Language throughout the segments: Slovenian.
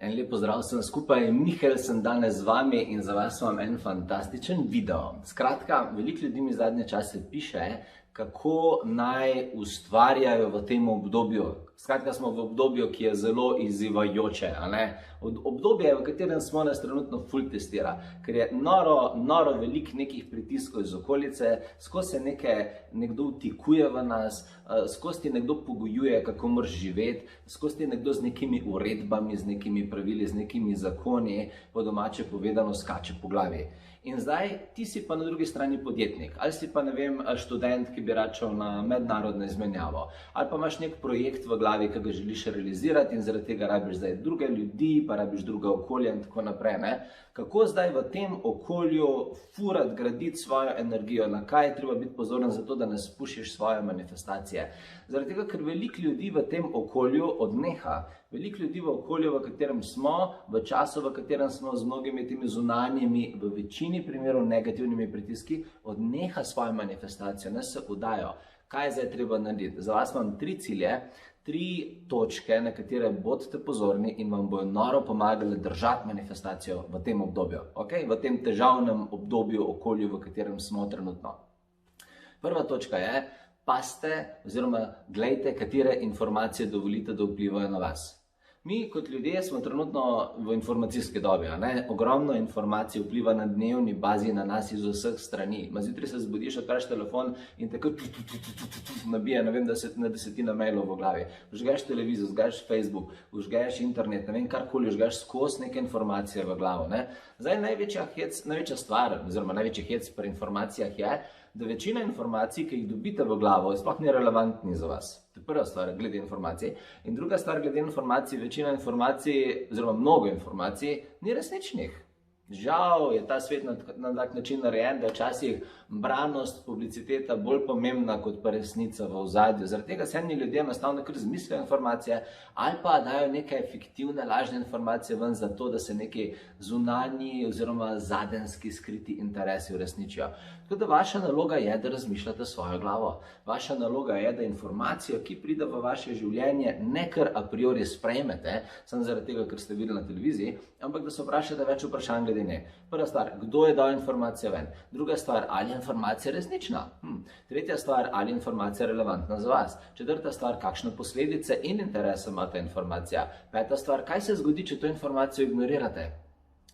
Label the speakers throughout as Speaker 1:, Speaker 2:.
Speaker 1: En lep pozdrav vsem skupaj, Mihael sem danes z vami in za vas imam en fantastičen video. Skratka, veliko ljudi mi zadnje čase piše, kako naj ustvarjajo v tem obdobju. Skratka, smo v obdobju, ki je zelo izzivajoče, a ne? Obdobje, v katerem smo nas trenutno ful testira, ker je noro veliko nekih pritiskov iz okolice, skozi se nekdo vtikuje v nas, skozi ti nekdo pogojuje, kako moraš živeti, skozi ti nekdo z nekimi uredbami, z nekimi pravili, z nekimi zakoni, po domače povedano, skače po glavi. In zdaj, ti si pa na drugi strani podjetnik, ali si pa, ne vem, študent, ki bi račal na mednarodno izmenjavo, ali pa imaš nek projekt v glavi, ki ga želiš realizirati in zaradi tega rabiš zdaj druge ljudi, pa rabiš druga okolja in tako naprej, ne? Kako zdaj v tem okolju furati, graditi svojo energijo, na kaj je treba biti pozoren za to, da ne spušiš svoje manifestacije? Zaradi tega, ker veliko ljudi v tem okolju odneha. Veliko ljudi v okolju, v katerem smo, v času, v katerem smo z mnogimi temi zunanjimi, v večini primerov negativnimi pritiski, odneha svojo manifestacijo, ne se udajo. Kaj je zdaj treba narediti? Za vas imam 3 cilje, 3 točke, na katere bodite pozorni in vam bojo noro pomagali držati manifestacijo v tem obdobju, okay? V tem težavnem obdobju, okolju, v katerem smo trenutno. Prva točka je, pazite oziroma glejte, katere informacije dovolite, da vplivajo na vas. Mi kot ljudje smo trenutno v informacijski dobi, ne? Ogromno informacij vpliva na dnevni bazi na nas iz vseh strani. Zjutraj se zbudiš, odpreš telefon in tako nabije, ne vem, na desetina mailov v glavi. Vžgeš televizijo, vžgeš Facebook, vžgeš internet, ne vem, karkoli, vžgeš skozi neke informacije v glavo, ne? Zdaj največja stvar, oziroma največji hec pri informacijah je, da večina informacij, ki jih dobite v glavo, sploh ni relevantni za vas. To je prva stvar glede informacij. In druga stvar glede informacij, večina informacij, oziroma mnogo informacij, ni resničnih. Žal je ta svet na tak način narejen, da je včasih branost, publiciteta bolj pomembna kot pa resnica v ozadju. Zaradi tega se eni ljudje enostavno kar izmislijo informacije ali pa dajo neke fiktivne, lažne informacije ven za to, da se neki zunanji oziroma zadenski skriti interesi uresničijo. Tako da vaša naloga je, da razmišljate svojo glavo. Vaša naloga je, da informacijo, ki pride v vaše življenje, ne kar a priori sprejmete, samo zaradi tega, ker ste videli na televiziji, ampak da se vprašate več vprašanj glede nje. Prva stvar, kdo je dal informacijo ven? Druga stvar, ali je informacija resnična? Tretja stvar, ali je informacija relevantna za vas? Četrta stvar, kakšne posledice in interese ima ta informacija? Peta stvar, kaj se zgodi, če to informacijo ignorirate?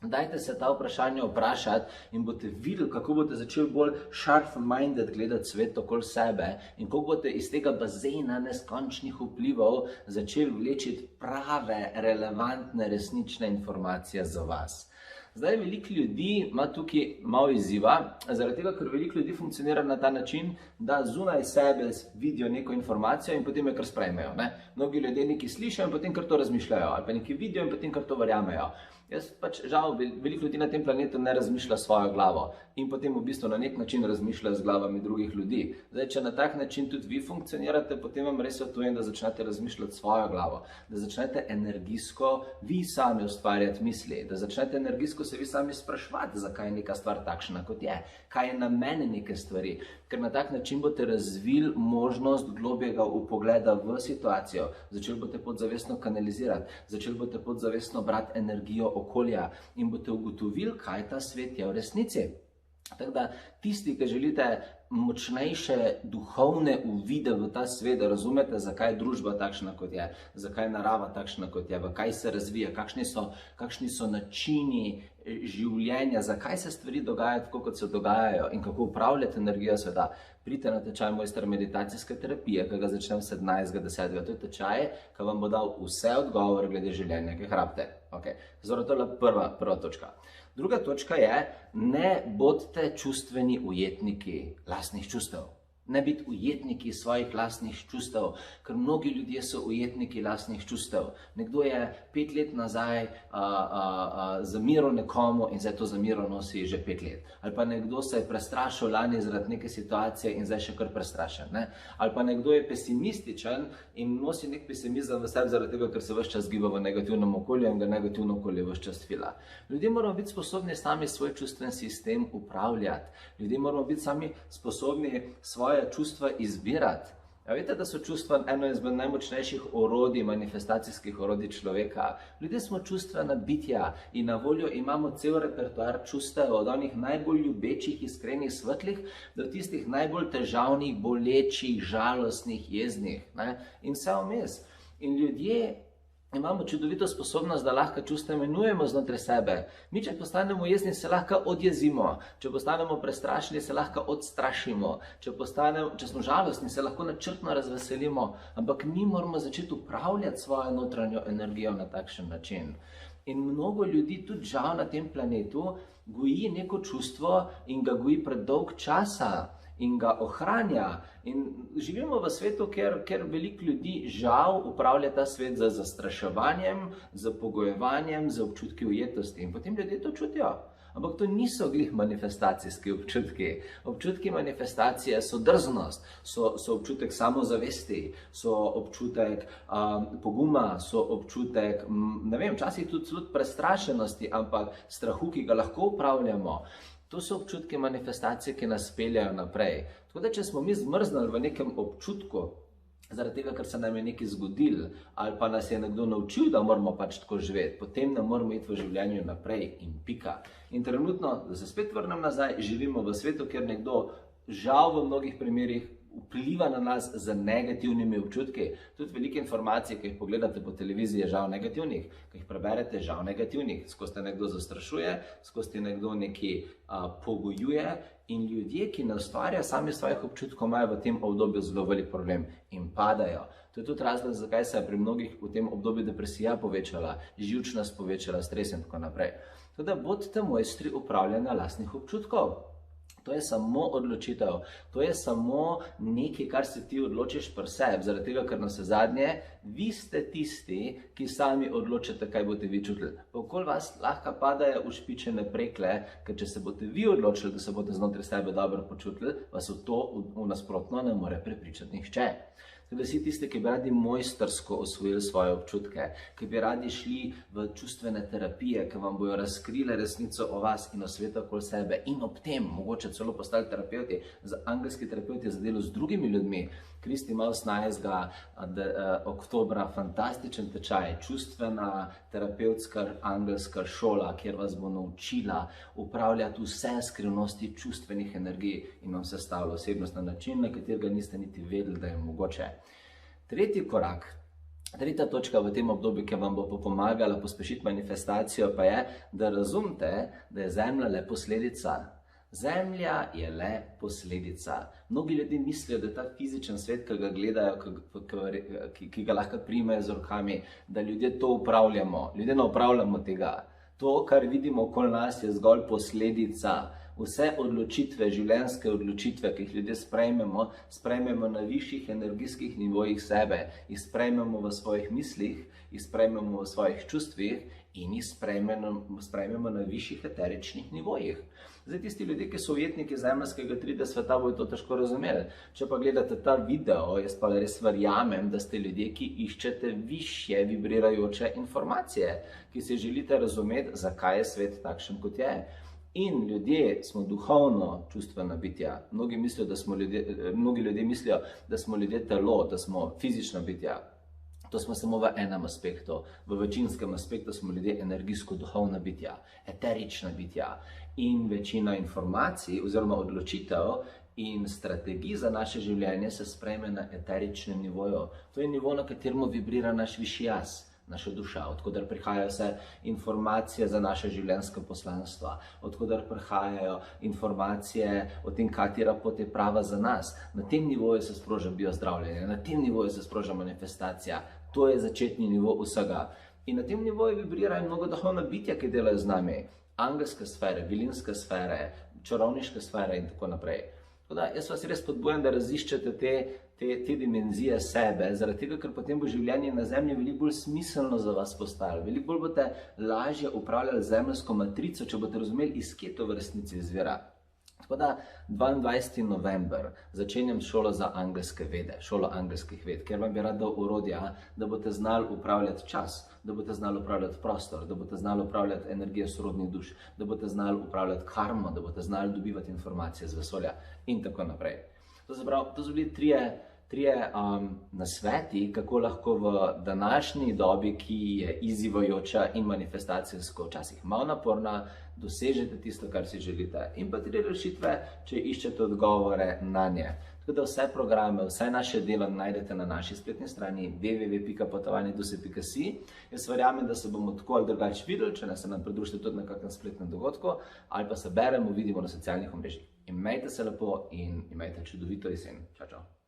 Speaker 1: Dajte se ta vprašanja vprašati in boste videli, kako boste začeli bolj sharp-minded gledati svet okoli sebe in kako boste iz tega bazena neskončnih vplivov začeli vlečiti prave, relevantne, resnične informacije za vas. Zdaj, veliko ljudi ima tukaj malo izziva, zaradi tega, ker veliko ljudi funkcionira na ta način, da zunaj sebe vidijo neko informacijo in potem jo kar sprejmejo. Mnogi ljudje nekaj slišijo in potem kar to razmišljajo, ali pa nekaj vidijo in potem kar to verjamejo. Jaz pač žal, veliko ljudi na tem planetu ne razmišlja svojo glavo in potem v bistvu na nek način razmišlja z glavami drugih ljudi. Zdaj, če na tak način tudi vi funkcionirate, potem vam res svetujem, da začnete razmišljati svojo glavo, da začnete energijsko vi sami ustvarjati misli, da začnete energijsko se vi sami spraševati, zakaj je neka stvar takšna, kot je, kaj je namen neke stvari, ker na tak način boste razvili možnost globjega vpogleda v situacijo, začeli boste podzavestno kanalizirati, začeli boste podzavestno brati energijo okolja in boste ugotovili, kaj ta svet je v resnici. Tako da tisti, ki želite močnejše duhovne uvide v ta svet, da razumete, zakaj je družba takšna, kot je, zakaj je narava takšna, kot je, v kaj se razvija, kakšni so načini življenja, zakaj se stvari dogajajo tako, kot se dogajajo in kako upravljati energijo sveta. Pridite na tečaj Mojster meditacijske terapije, ki ga začnem 17.10. To je tečaj, ki vam bo dal vse odgovore glede življenja, ki jih rabite. Zdaj, to je prva točka. Druga točka je, ne bodite čustveni ujetniki lastnih čustev. Ne biti ujetniki svojih lastnih čustev, ker mnogi ljudje so ujetniki lastnih čustev. Nekdo je 5 let nazaj zamiral nekomu in zdaj to zamiro nosi že 5 let. Ali pa nekdo se je prestrašil lani zaradi neke situacije in zdaj še kar prestrašen. Ali pa nekdo je pesimističen in nosi nek pesimizem v sebi zaradi tega, ker se ves čas giba v negativnem okolju in ga negativno okolje ves čas fila. Ljudje moramo biti sposobni sami svoj čustven sistem upravljati. Ljudje moramo biti sami sposobni svoje čustva izbirati. A veste, da so čustva eno izmed najmočnejših orodij, manifestacijskih orodij človeka? Ljudje smo čustvena bitja in na voljo imamo cel repertoar čustev, od onih najbolj ljubečih, iskrenih, svetlih, do tistih najbolj težavnih, bolečih, žalostnih, jeznih, ne? In vse vmes. In ljudje imamo čudovito sposobnost, da lahko čustva imenujemo znotraj sebe. Mi, če postanemo jezni, se lahko odjezimo. Če postanemo prestrašeni, se lahko odstrašimo. Če smo žalostni, se lahko načrtno razveselimo. Ampak mi moramo začeti upravljati svojo notranjo energijo na takšen način. In mnogo ljudi, tudi žal na tem planetu, goji neko čustvo in ga goji predolg časa in ga ohranja. In živimo v svetu, kjer veliko ljudi žal upravlja ta svet z zastraševanjem, z pogojevanjem, z občutki ujetosti. In potem ljudje to čutijo. Ampak to niso glih manifestacijski občutki. Občutki manifestacije so drznost, so občutek samozavesti, so občutek poguma, so občutek, ne vem, včasih tudi celo prestrašenosti, ampak strahu, ki ga lahko upravljamo. To so občutki manifestacije, ki nas peljajo naprej. Tako da, če smo mi zmrznili v nekem občutku, zaradi tega, ker se nam je nekaj zgodilo, ali pa nas je nekdo naučil, da moramo pač tako živeti, potem ne moramo iti v življenju naprej in pika. In trenutno, da se spet vrnem nazaj, živimo v svetu, kjer nekdo žal v mnogih primerih vpliva na nas z negativnimi občutki. Tudi velike informacije, ki jih pogledate po televiziji, je žal negativnih, ki jih preberete, žal negativnih. Skozi te nekdo zastrašuje, skozi te nekdo nekaj pogojuje in ljudje, ki ne ustvarjajo sami svojih občutkov, imajo v tem obdobju zelo velik problem in padajo. To je tudi razlog, zakaj se je pri mnogih v tem obdobju depresija povečala, živčnost povečala, stres in tako naprej. Tako da bodite mojstri upravljanja lastnih občutkov. To je samo odločitev, to je samo nekaj, kar se ti odločiš pri sebi, zaradi tega, ker navsezadnje vi ste tisti, ki sami odločate, kaj boste vi čutili. Pa okoli vas lahko padajo ušpičene prekle, ker če se boste vi odločili, da se boste znotraj sebe dobro počutili, vas v to v nasprotno ne more prepričati nihče. Tudi vsi tisti, ki bi radi mojstrsko osvojili svoje občutke, ki bi radi šli v čustvene terapije, ki vam bojo razkrile resnico o vas in o svetu okoli sebe in ob tem mogoče celo postali terapeuti, angelski terapeuti za delo z drugimi ljudmi. Kristi ima 18. oktobra fantastičen tečaj, čustvena terapevtska angelska šola, kjer vas bo naučila upravljati vse skrivnosti čustvenih energij in vam sestavlja osebnost na način, na katerega niste niti vedeli, da je mogoče. Tretji korak, tretja točka v tem obdobju, ki vam bo pomagala pospešiti manifestacijo, pa je, da razumete, da je Zemlja le posledica. Zemlja je le posledica. Mnogi ljudje mislijo, da je ta fizičen svet, ki ga gledajo, ki ga lahko primejo z rokami, da ljudje to upravljamo. Ljudje ne upravljamo tega. To, kar vidimo okoli nas, je zgolj posledica. Vse odločitve, življenjske odločitve, ki jih ljudje sprejmemo na višjih energijskih nivojih sebe, jih sprejmemo v svojih mislih, jih sprejmemo v svojih čustvih in jih sprejmemo na višjih eteričnih nivojih. Zdaj, tisti ljudje, ki so ujetniki zemeljskega 3D sveta, bodo to težko razumeli. Če pa gledate ta video, jaz pa res verjamem, da ste ljudje, ki iščete višje vibrirajoče informacije, ki si želite razumeti, zakaj je svet takšen, kot je. In ljudje smo duhovno čustvena bitja. Mnogi ljudje mislijo, da smo ljudje telo, da smo fizična bitja. To smo samo v enem aspektu. V večinskem aspektu smo ljudje energijsko-duhovna bitja, eterična bitja. In večina informacij oziroma odločitev in strategij za naše življenje se sprejme na eteričnem nivoju. To je nivo, na katerem vibrira naš višji jaz, naša duša, odkudar prihajajo vse informacije za naše življenjske poslanstva, odkudar prihajajo informacije o tem, katera pot je prava za nas. Na tem nivoju se sproža biozdravljenje, na tem nivoju se sproža manifestacija. To je začetni nivo vsega. In na tem nivoju vibrirajo mnogo duhovna bitja, ki delajo z nami. Angelske sfere, vilinske sfere, čarovniške sfere in tako naprej. Tako da jaz vas res spodbujam, da raziščete te dimenzije sebe, zaradi tega, ker potem bo življenje na Zemlji veliko bolj smiselno za vas postalo. Veliko bolj boste lažje upravljali zemeljsko matrico, če boste razumeli, iz kje to v resnici izvira. Tako da 22. november začenjam šolo za angelske vede, šolo angelskih ved, ker vam bi rad dal orodja, da boste znali upravljati čas, da boste znali upravljati prostor, da boste znali upravljati energijo sorodnih duš, da boste znali upravljati karmo, da boste znali dobivati informacije z vesolja in tako naprej. To so bili Trije nasveti, kako lahko v današnji dobi, ki je izzivajoča in manifestacijsko včasih malo naporna, dosežete tisto, kar si želite. In pa 3 rešitve, če iščete odgovore na nje. Tako da vse programe, vse naše delo najdete na naši spletni strani www.potovanjeduse.si. Jaz verjamem, da se bomo tako ali drugače videli, če se nam pridružite tudi na kakšnem spletnem dogodku, ali pa se beremo, vidimo na socialnih omrežjih. Imejte se lepo in imejte čudovito jesen. Čau, čau.